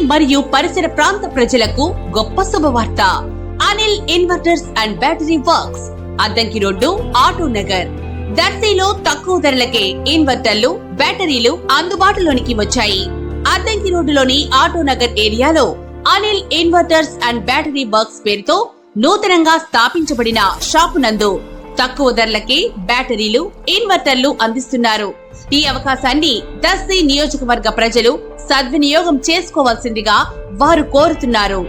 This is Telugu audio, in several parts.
మరియు పరిసర ప్రాంత ప్రజలకు గొప్ప శుభవార్త. Anil inverters and battery works, Addanki road, auto Nagar, దర్శిలో తక్కువ ధరలకే ఇన్వర్టర్లు, బ్యాటరీలు అందుబాటులోనికి వచ్చాయి. అద్దంకి రోడ్డులోని ఆటో నగర్ ఏరియాలో Anil inverters and battery works పేరుతో నూతనంగా స్థాపించబడిన షాపు నందు తక్కువ ధరలకే బ్యాటరీలు, ఇన్వర్టర్లు అందిస్తున్నారు. ఈ అవకాశాన్ని దర్శి నియోజకవర్గ ప్రజలు సద్వినియోగం చేసుకోవాల్సిందిగా వారు కోరుతున్నారు.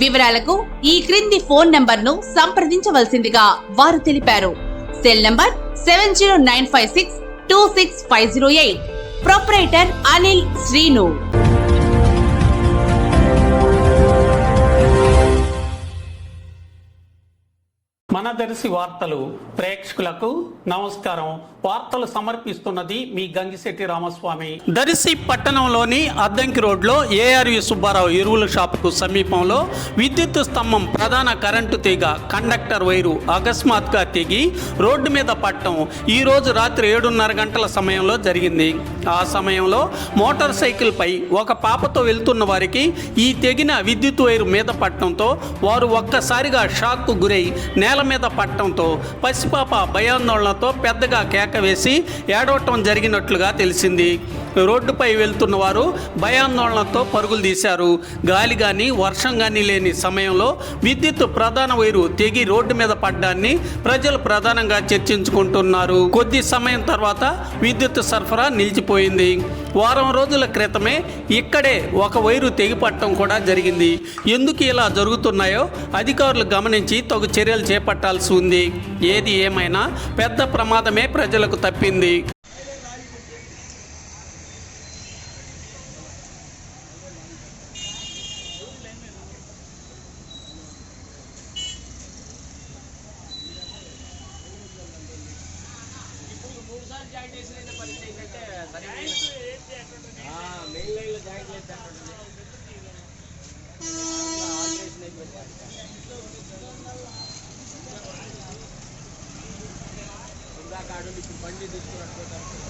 వివరాలకు ఈ క్రింది ఫోన్ నంబర్ ను సంప్రదించవలసిందిగా వారు తెలిపారు. Cell number 7095626508. Proprietor Anil Srinu. మన దర్శి వార్తలు ప్రేక్షకులకు నమస్కారం. వార్తలు సమర్పిస్తున్నది మీ గంగిశెట్టి రామస్వామి. దర్శి పట్టణంలోని అద్దంకి రోడ్లో ఏఆర్వి సుబ్బారావు ఎరువుల షాపుకు సమీపంలో విద్యుత్ స్తంభం ప్రధాన కరెంటు తీగ కండక్టర్ వైరు అకస్మాత్తుగా తెగి రోడ్డు మీద పడటం ఈ రోజు రాత్రి 7:30 గంటల సమయంలో జరిగింది. ఆ సమయంలో మోటార్ సైకిల్ పై ఒక పాపతో వెళ్తున్న వారికి ఈ తెగిన విద్యుత్ వైరు మీద పడటంతో వారు ఒక్కసారిగా షాక్కు గురై నేల మీద పట్టడంతో పసిపాప భయాందోళనతో పెద్దగా కేక వేసి ఏడవటం జరిగినట్లుగా తెలిసింది. రోడ్డుపై వెళ్తున్న వారు భయాందోళనతో పరుగులు తీశారు. గాలి కానీ వర్షం కానీ లేని సమయంలో విద్యుత్ ప్రధాన వైరు తెగి రోడ్డు మీద పడ్డాన్ని ప్రజలు ప్రధానంగా చర్చించుకుంటున్నారు. కొద్ది సమయం తర్వాత విద్యుత్ సరఫరా నిలిచిపోయింది. వారం రోజుల క్రితమే ఇక్కడే ఒక వైరు తెగిపట్టడం కూడా జరిగింది. ఎందుకు ఇలా జరుగుతున్నాయో అధికారులు గమనించి తగు చర్యలు చేపట్టాల్సి ఉంది. ఏది ఏమైనా పెద్ద ప్రమాదమే ప్రజలకు తప్పింది. బండి తీసుకున్నట్టు